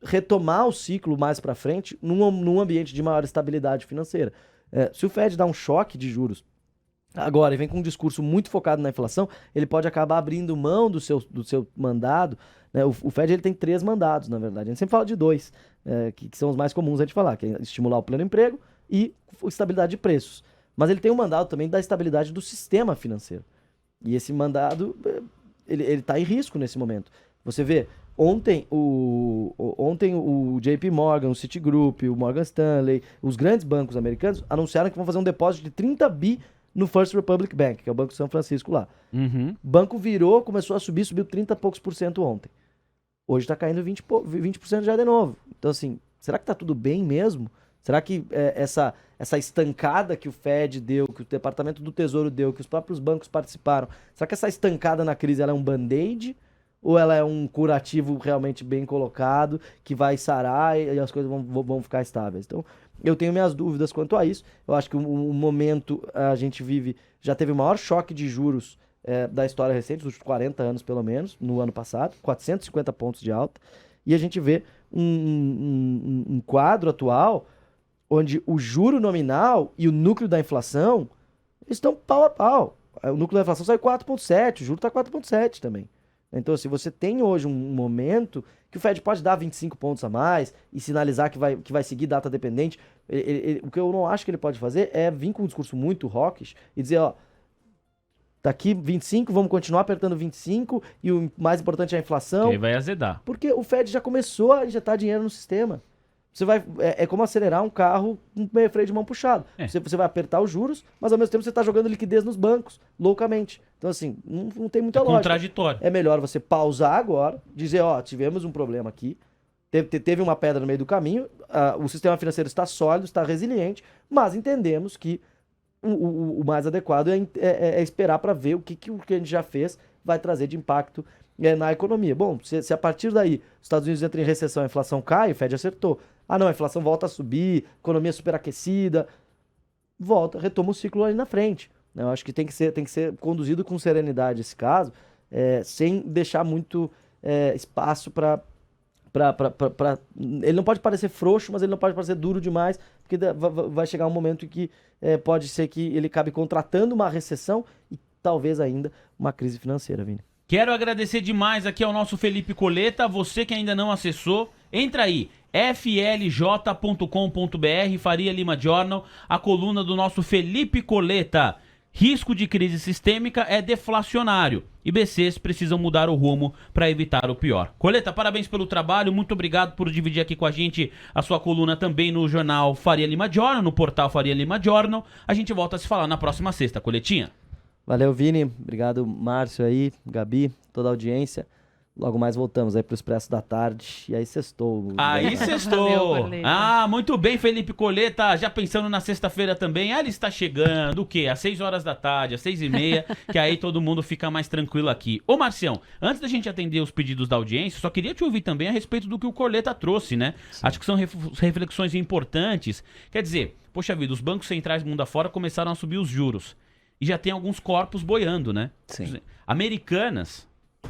retomar o ciclo mais para frente num ambiente de maior estabilidade financeira. Se o Fed dá um choque de juros agora e vem com um discurso muito focado na inflação, ele pode acabar abrindo mão do seu mandado, né? O Fed ele tem 3 mandados, na verdade. A gente sempre fala de 2, que são os mais comuns a gente falar, que é estimular o pleno emprego e estabilidade de preços. Mas ele tem um mandado também da estabilidade do sistema financeiro. E esse mandado, ele está em risco nesse momento. Você vê, ontem o JP Morgan, o Citigroup, o Morgan Stanley, os grandes bancos americanos anunciaram que vão fazer um depósito de 30 bi no First Republic Bank, que é o Banco de São Francisco lá. Uhum. O banco virou, começou a subir, subiu 30 e poucos por cento ontem. Hoje está caindo 20% já de novo. Então, assim, será que está tudo bem mesmo? Será que essa estancada que o Fed deu, que o Departamento do Tesouro deu, que os próprios bancos participaram, será que essa estancada na crise ela é um band-aid? Ou ela é um curativo realmente bem colocado, que vai sarar e as coisas vão ficar estáveis? Então, eu tenho minhas dúvidas quanto a isso. Eu acho que o momento a gente vive, já teve o maior choque de juros da história recente, dos últimos 40 anos pelo menos, no ano passado, 450 pontos de alta. E a gente vê um quadro atual onde o juro nominal e o núcleo da inflação estão pau a pau. O núcleo da inflação sai 4,7, o juro está 4,7 também. Então, assim, você tem hoje um momento que o Fed pode dar 25 pontos a mais e sinalizar que vai seguir data dependente. O que eu não acho que ele pode fazer é vir com um discurso muito hawkish e dizer, ó, daqui 25, vamos continuar apertando 25 e o mais importante é a inflação. Aí vai azedar. Porque o Fed já começou a injetar dinheiro no sistema. É como acelerar um carro com meio freio de mão puxado. Você vai apertar os juros, mas ao mesmo tempo você está jogando liquidez nos bancos, loucamente. Então, assim, não tem muita lógica. Contraditório. É melhor você pausar agora, dizer, ó, tivemos um problema aqui, teve uma pedra no meio do caminho, o sistema financeiro está sólido, está resiliente, mas entendemos que o mais adequado é esperar para ver o que a gente já fez vai trazer de impacto na economia. Bom, se a partir daí os Estados Unidos entram em recessão, a inflação cai, o Fed acertou. Ah, não, a inflação volta a subir, economia superaquecida, retoma o ciclo ali na frente. Eu acho que tem que ser conduzido com serenidade esse caso, sem deixar muito espaço para... Ele não pode parecer frouxo, mas ele não pode parecer duro demais, porque vai chegar um momento em que pode ser que ele acabe contratando uma recessão e talvez ainda uma crise financeira, Vini. Quero agradecer demais aqui ao nosso Felipe Coleta, você que ainda não acessou, entra aí, flj.com.br, Faria Lima Journal, a coluna do nosso Felipe Coleta. Risco de crise sistêmica é deflacionário e BCs precisam mudar o rumo para evitar o pior. Coleta, parabéns pelo trabalho, muito obrigado por dividir aqui com a gente a sua coluna também no jornal Faria Lima Journal, no portal Faria Lima Journal. A gente volta a se falar na próxima sexta, Coletinha. Valeu, Vini. Obrigado, Márcio aí, Gabi, toda a audiência. Logo mais voltamos aí pro Expresso da Tarde. E aí sextou. Aí sextou. Muito bem, Felipe Coleta. Já pensando na sexta-feira também. Ele está chegando, o quê? Às 6 horas da tarde, às 6h30, que aí todo mundo fica mais tranquilo aqui. Ô, Marcião, antes da gente atender os pedidos da audiência, só queria te ouvir também a respeito do que o Coleta trouxe, né? Sim. Acho que são reflexões importantes. Quer dizer, poxa vida, os bancos centrais mundo afora começaram a subir os juros. E já tem alguns corpos boiando, né? Sim. Americanas...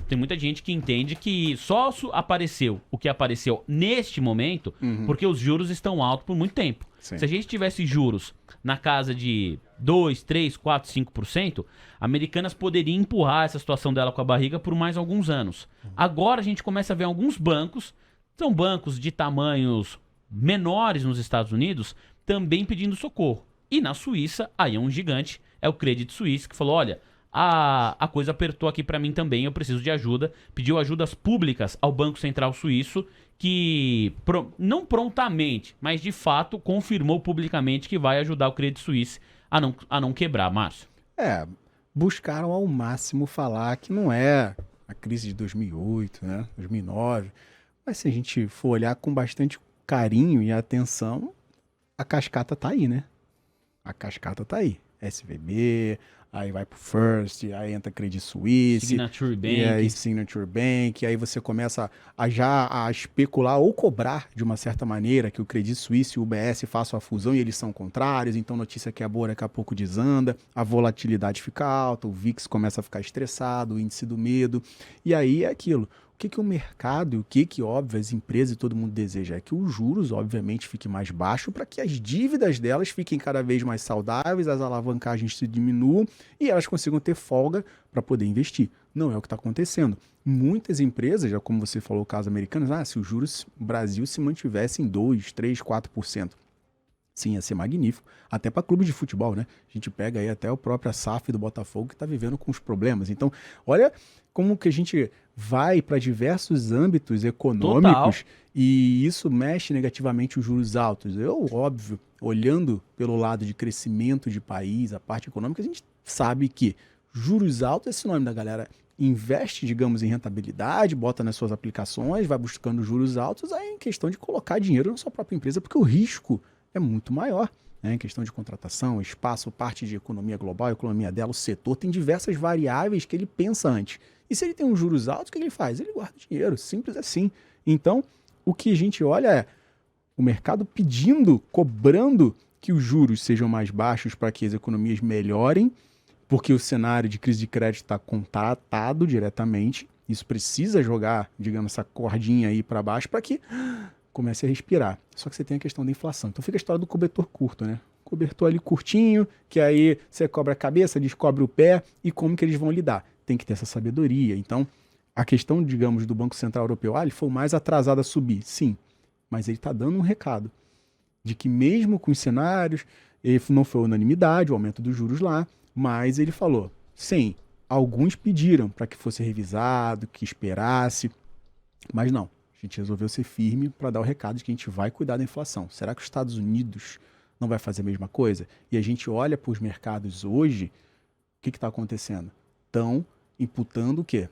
Tem muita gente que entende que só apareceu o que apareceu neste momento porque os juros estão altos por muito tempo. Sim. Se a gente tivesse juros na casa de 2, 3, 4, 5%, Americanas poderia empurrar essa situação dela com a barriga por mais alguns anos. Agora a gente começa a ver alguns bancos, são bancos de tamanhos menores nos Estados Unidos, também pedindo socorro. E na Suíça, aí é um gigante, é o Credit Suisse, que falou, olha... A coisa apertou aqui para mim também, eu preciso de ajuda. Pediu ajudas públicas ao Banco Central Suíço, que não prontamente, mas de fato confirmou publicamente que vai ajudar o Credit Suisse a não quebrar, Márcio. Buscaram ao máximo falar que não é a crise de 2008, né, 2009. Mas se a gente for olhar com bastante carinho e atenção, a cascata tá aí, né? A cascata tá aí. SVB... Aí vai pro First, aí entra Credit Suisse, Signature Bank. E aí Signature Bank, aí você começa a especular ou cobrar de uma certa maneira que o Credit Suisse e o UBS façam a fusão e eles são contrários, então notícia que é boa daqui a pouco desanda, a volatilidade fica alta, o VIX começa a ficar estressado, o índice do medo, e aí é aquilo. O que o mercado, o que óbvio, as empresas e todo mundo deseja é que os juros, obviamente, fiquem mais baixos para que as dívidas delas fiquem cada vez mais saudáveis, as alavancagens se diminuam e elas consigam ter folga para poder investir. Não é o que está acontecendo. Muitas empresas, já como você falou, o caso americano, se os juros no Brasil se mantivessem em 2%, 3%, 4%. Sim, ia ser magnífico. Até para clube de futebol, né? A gente pega aí até o próprio SAF do Botafogo que está vivendo com os problemas. Então, olha como que a gente vai para diversos âmbitos econômicos. Total. E isso mexe negativamente os juros altos. Óbvio, olhando pelo lado de crescimento de país, a parte econômica, a gente sabe que juros altos é sinônimo da galera investe, digamos, em rentabilidade, bota nas suas aplicações, vai buscando juros altos, aí é questão de colocar dinheiro na sua própria empresa, porque o risco é muito maior, né? Em questão de contratação, espaço, parte de economia global, economia dela, o setor, tem diversas variáveis que ele pensa antes. E se ele tem uns juros altos, o que ele faz? Ele guarda dinheiro, simples assim. Então, o que a gente olha é o mercado pedindo, cobrando que os juros sejam mais baixos para que as economias melhorem, porque o cenário de crise de crédito está contratado diretamente. Isso precisa jogar, digamos, essa cordinha aí para baixo para que comece a respirar. Só que você tem a questão da inflação. Então fica a história do cobertor curto, né? Cobertor ali curtinho, que aí você cobre a cabeça, descobre o pé, e como que eles vão lidar? Tem que ter essa sabedoria. Então, a questão, digamos, do Banco Central Europeu, ele foi o mais atrasado a subir, sim, mas ele está dando um recado de que mesmo com os cenários, ele não foi unanimidade, o aumento dos juros lá, mas ele falou, sim, alguns pediram para que fosse revisado, que esperasse, mas não, a gente resolveu ser firme para dar o recado de que a gente vai cuidar da inflação. Será que os Estados Unidos não vai fazer a mesma coisa? E a gente olha para os mercados hoje, o que está acontecendo? Estão imputando o quê?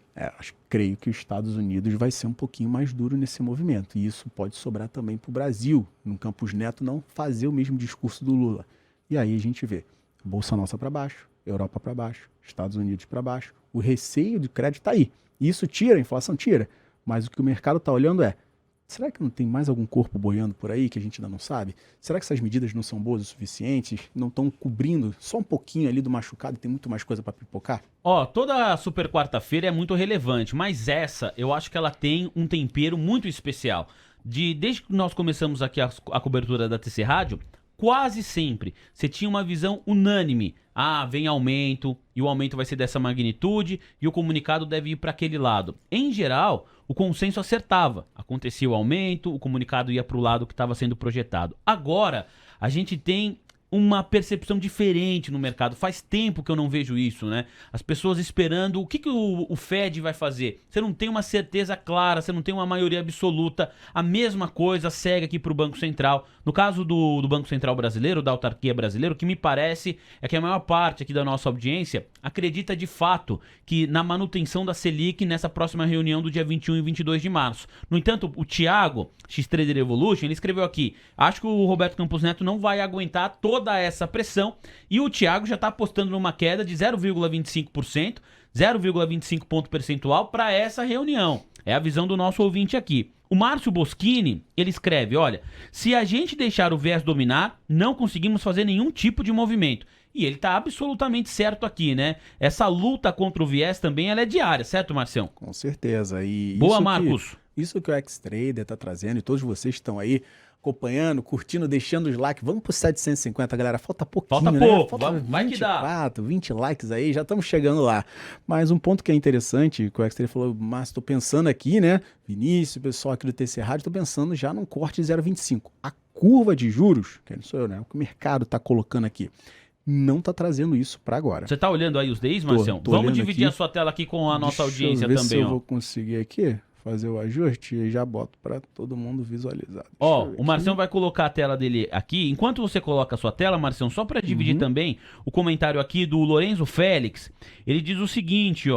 Creio que os Estados Unidos vai ser um pouquinho mais duro nesse movimento. E isso pode sobrar também para o Brasil, no Campos Neto não fazer o mesmo discurso do Lula. E aí a gente vê Bolsa Nossa para baixo, Europa para baixo, Estados Unidos para baixo. O receio de crédito está aí. E isso tira, a inflação tira. Mas o que o mercado está olhando será que não tem mais algum corpo boiando por aí que a gente ainda não sabe? Será que essas medidas não são boas o suficiente? Não estão cobrindo só um pouquinho ali do machucado e tem muito mais coisa para pipocar? Toda super quarta-feira é muito relevante, mas essa eu acho que ela tem um tempero muito especial. Desde que nós começamos aqui a cobertura da TC Rádio, quase sempre você tinha uma visão unânime. Vem aumento, e o aumento vai ser dessa magnitude, e o comunicado deve ir para aquele lado. Em geral, o consenso acertava. Acontecia o aumento, o comunicado ia para o lado que estava sendo projetado. Agora, a gente tem uma percepção diferente no mercado. Faz tempo que eu não vejo isso, né? As pessoas esperando o que o Fed vai fazer. Você não tem uma certeza clara, você não tem uma maioria absoluta. A mesma coisa segue aqui para o Banco Central. No caso do Banco Central brasileiro, da autarquia brasileira, o que me parece é que a maior parte aqui da nossa audiência acredita de fato que na manutenção da Selic nessa próxima reunião do dia 21 e 22 de março. No entanto, o Thiago, X-Trader Evolution, ele escreveu aqui: acho que o Roberto Campos Neto não vai aguentar toda essa pressão, e o Thiago já está apostando numa queda de 0,25%, 0,25 ponto percentual para essa reunião. É a visão do nosso ouvinte aqui. O Márcio Boschini, ele escreve, olha, se a gente deixar o viés dominar, não conseguimos fazer nenhum tipo de movimento. E ele está absolutamente certo aqui, né? Essa luta contra o viés também ela é diária, certo, Marcião? Com certeza. E boa, Marcos. Isso que o X-Trader está trazendo, e todos vocês estão aí acompanhando, curtindo, deixando os likes. Vamos pro 750, galera. Falta pouquinho, Falta né? pouco. Falta Vai que dá. 20 likes aí, já estamos chegando lá. Mas um ponto que é interessante, que o X-Trader falou, mas tô pensando aqui, né? Vinícius, pessoal aqui do TC Rádio, tô pensando já num corte de 0,25. A curva de juros, que não sou eu, né? O que o mercado tá colocando aqui, não tá trazendo isso para agora. Você tá olhando aí os days, Marcião? Vamos dividir a sua tela aqui com a nossa audiência também, Se eu vou conseguir aqui fazer o ajuste e já boto para todo mundo visualizar. O Marcião vai colocar a tela dele aqui. Enquanto você coloca a sua tela, Marcião, só para dividir também o comentário aqui do Lorenzo Félix, ele diz o seguinte,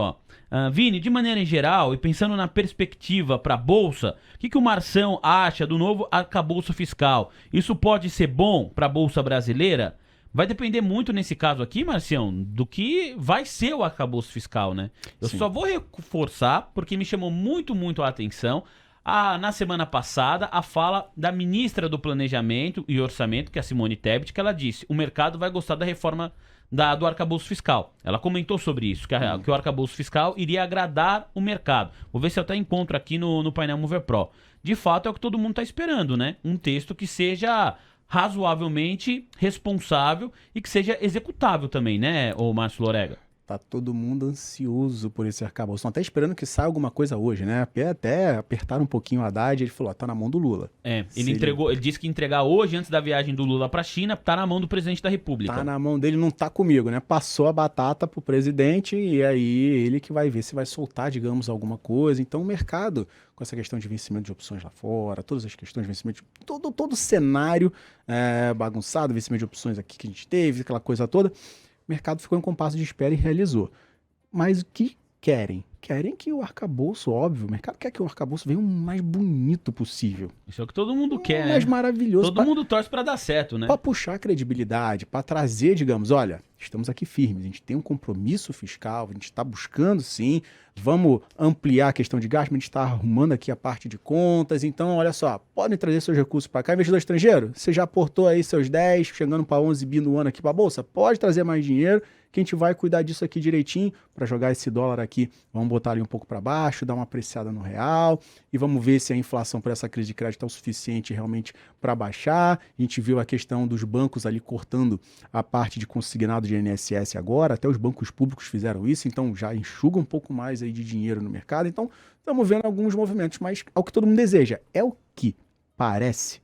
Vini, de maneira em geral, e pensando na perspectiva para a Bolsa, o que o Marcião acha do novo arcabouço fiscal? Isso pode ser bom para a Bolsa brasileira? Vai depender muito nesse caso aqui, Marcião, do que vai ser o arcabouço fiscal, né? Eu só vou reforçar, porque me chamou muito a atenção, na semana passada, a fala da ministra do Planejamento e Orçamento, que é a Simone Tebet, que ela disse, o mercado vai gostar da reforma do arcabouço fiscal. Ela comentou sobre isso, que o arcabouço fiscal iria agradar o mercado. Vou ver se eu até encontro aqui no painel Mover Pro. De fato, é o que todo mundo está esperando, né? Um texto que seja razoavelmente responsável e que seja executável também, né, ô Márcio Lorega? Tá todo mundo ansioso por esse arcabouço. Estão até esperando que saia alguma coisa hoje, né? Até apertaram um pouquinho o Haddad, ele falou, tá na mão do Lula. Ele disse que entregar hoje, antes da viagem do Lula pra China, tá na mão do presidente da República. Tá na mão dele, não tá comigo, né? Passou a batata pro presidente e aí ele que vai ver se vai soltar, digamos, alguma coisa. Então o mercado, com essa questão de vencimento de opções lá fora, todas as questões de vencimento, todo o cenário bagunçado, vencimento de opções aqui que a gente teve, aquela coisa toda, o mercado ficou em compasso de espera e realizou. Mas o que querem? Querem que o arcabouço, óbvio, o mercado quer que o arcabouço venha o mais bonito possível. Isso é o que todo mundo quer, mais maravilhoso. Todo mundo torce para dar certo, né? Para puxar a credibilidade, para trazer, digamos, olha, estamos aqui firmes, a gente tem um compromisso fiscal, a gente está buscando sim, vamos ampliar a questão de gasto, mas a gente está arrumando aqui a parte de contas, então olha só, podem trazer seus recursos para cá. Investidor estrangeiro, você já aportou aí seus 10, chegando para 11 bi no ano aqui para a Bolsa, pode trazer mais dinheiro, que a gente vai cuidar disso aqui direitinho para jogar esse dólar aqui, vamos botar ali um pouco para baixo, dar uma apreciada no real e vamos ver se a inflação por essa crise de crédito é o suficiente realmente para baixar. A gente viu a questão dos bancos ali cortando a parte de consignado de INSS agora, até os bancos públicos fizeram isso, então já enxuga um pouco mais aí de dinheiro no mercado, então estamos vendo alguns movimentos, mas é o que todo mundo deseja, é o que parece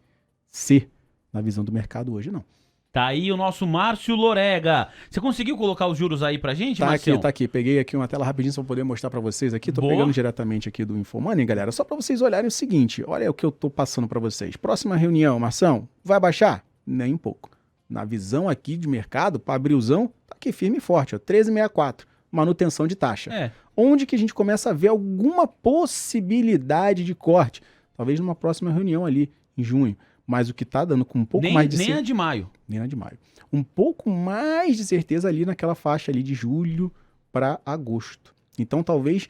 ser na visão do mercado hoje, não. Tá aí o nosso Márcio Lorega. Você conseguiu colocar os juros aí pra gente, Marcião? Tá aqui. Peguei aqui uma tela rapidinho pra poder mostrar pra vocês aqui. Tô Boa. pegando diretamente aqui do Infomoney, galera. Só pra vocês olharem o seguinte. Olha o que eu tô passando pra vocês. Próxima reunião, Marção, vai baixar? Nem um pouco. Na visão aqui de mercado, pra abrilzão, tá aqui firme e forte, ó. 13,64. Manutenção de taxa. Onde que a gente começa a ver alguma possibilidade de corte? Talvez numa próxima reunião ali, em junho. Mas o que tá dando com um pouco mais de... Nem a de maio. Nem a de maio. Um pouco mais de certeza ali naquela faixa ali de julho para agosto. Então, talvez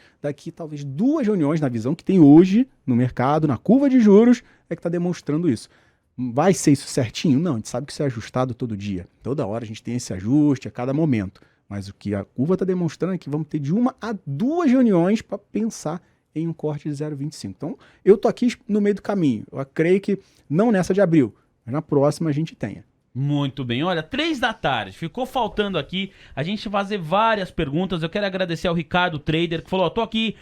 2 reuniões na visão que tem hoje no mercado, na curva de juros, é que está demonstrando isso. Vai ser isso certinho? Não, a gente sabe que isso é ajustado todo dia. Toda hora a gente tem esse ajuste a cada momento. Mas o que a curva está demonstrando é que vamos ter de 1 a 2 reuniões para pensar em um corte de 0,25. Então, eu tô aqui no meio do caminho. Eu creio que não nessa de abril, mas na próxima a gente tenha. Muito bem. Olha, 3 da tarde. Ficou faltando aqui a gente fazer várias perguntas. Eu quero agradecer ao Ricardo Trader, que falou, tô aqui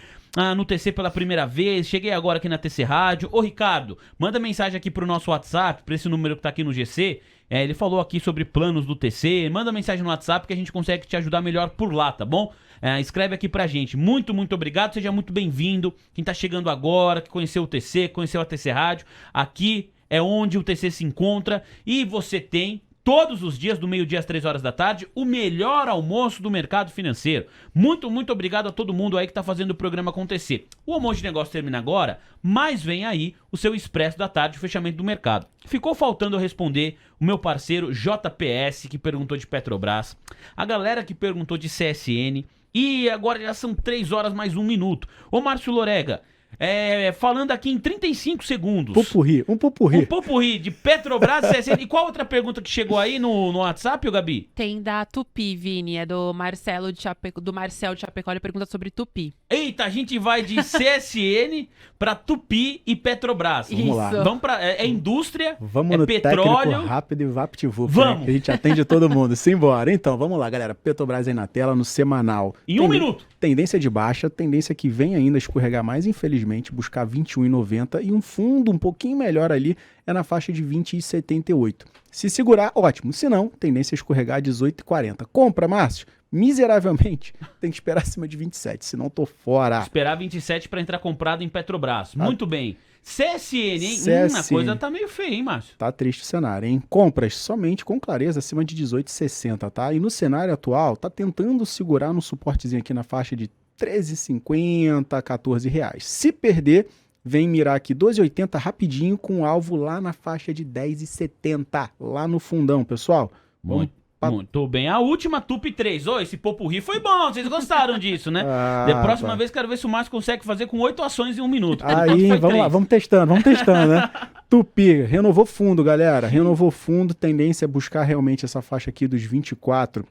no TC pela primeira vez, cheguei agora aqui na TC Rádio. Ô, Ricardo, manda mensagem aqui pro nosso WhatsApp, pra esse número que tá aqui no GC. Ele falou aqui sobre planos do TC. Manda mensagem no WhatsApp que a gente consegue te ajudar melhor por lá, tá bom? Escreve aqui pra gente. Muito, muito obrigado. Seja muito bem-vindo. Quem tá chegando agora, que conheceu o TC, conheceu a TC Rádio. Aqui é onde o TC se encontra e você tem, todos os dias, do meio-dia às 3 horas da tarde, o melhor almoço do mercado financeiro. Muito, muito obrigado a todo mundo aí que tá fazendo o programa acontecer. O almoço de negócio termina agora, mas vem aí o seu Expresso da Tarde, o fechamento do mercado. Ficou faltando eu responder o meu parceiro JPS, que perguntou de Petrobras, a galera que perguntou de CSN, e agora já são 3 horas mais 1 minuto. Ô, Márcio Lorega, falando aqui em 35 segundos. Um pupurri. Um pupurri de Petrobras e CSN. E qual outra pergunta que chegou aí no WhatsApp, Gabi? Tem da Tupi, Vini, é do Marcelo de Chapecó, ele pergunta sobre Tupi. Eita, a gente vai de CSN pra Tupi e Petrobras. Vamos lá. Vamos pra, indústria, vamos no petróleo. Técnico rápido e VaptVup, Vamos. né? Que a gente atende todo mundo. Simbora. Então, vamos lá, galera. Petrobras aí na tela, no semanal. Em 1 minuto. Tendência de baixa, tendência que vem ainda a escorregar mais, infelizmente, buscar 21,90 e um fundo um pouquinho melhor ali é na faixa de 20,78. Se segurar, ótimo. Se não, tendência a escorregar 18,40. Compra, Márcio? Miseravelmente, tem que esperar acima de 27, senão tô fora. Esperar 27 pra entrar comprado em Petrobras. Muito bem. CSN, hein? CSN. A coisa tá meio feia, hein, Márcio? Tá triste o cenário, hein? Compras somente com clareza acima de 18,60, tá? E no cenário atual, tá tentando segurar no suportezinho aqui na faixa de 13,50, 14 reais. Se perder, vem mirar aqui 12,80 rapidinho com o alvo lá na faixa de 10,70, lá no fundão, pessoal. Muito bem. A última Tupi 3. Esse popurri foi bom. Vocês gostaram disso, né? Da próxima vez, quero ver se o Márcio consegue fazer com 8 ações em 1 minuto. Aí, vamos lá, vamos testando, né? Tupi, renovou fundo, galera. Renovou fundo, tendência é buscar realmente essa faixa aqui dos 24.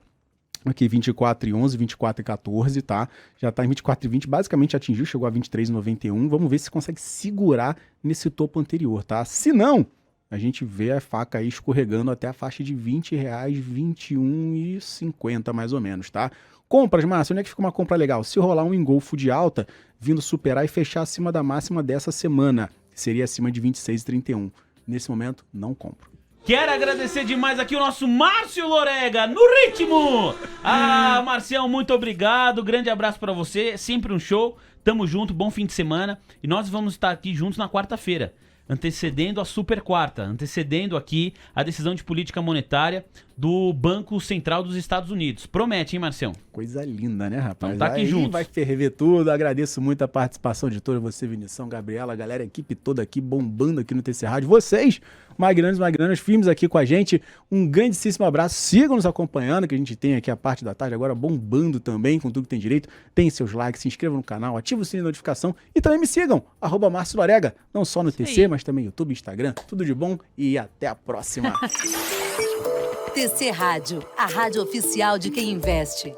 Aqui, 24,11, 24,14, tá? Já tá em 24,20, basicamente atingiu, chegou a 23,91. Vamos ver se consegue segurar nesse topo anterior, tá? Se não, a gente vê a faca aí escorregando até a faixa de R$20, 21,50 mais ou menos, tá? Compras, Márcio, onde é que fica uma compra legal? Se rolar um engolfo de alta, vindo superar e fechar acima da máxima dessa semana, seria acima de 26,31. Nesse momento, não compro. Quero agradecer demais aqui o nosso Márcio Lorega, no ritmo! Marcião, muito obrigado, grande abraço pra você, sempre um show, tamo junto, bom fim de semana, e nós vamos estar aqui juntos na quarta-feira, antecedendo a super quarta, antecedendo aqui a decisão de política monetária do Banco Central dos Estados Unidos. Promete, hein, Marcião? Coisa linda, né, rapaz? Então tá aqui Aí juntos. vai ferver tudo. Agradeço muito a participação de toda você, Vinição, Gabriela, a galera, a equipe toda aqui bombando aqui no TC Rádio. Vocês, magnanos, firmes aqui com a gente. Um grandíssimo abraço. Sigam nos acompanhando, que a gente tem aqui a parte da tarde agora bombando também, com tudo que tem direito. Tem seus likes, se inscrevam no canal, ativa o sininho de notificação e também me sigam, @Márcio Lorega, não só no TC, mas também YouTube, Instagram. Tudo de bom e até a próxima. TC Rádio, a rádio oficial de quem investe.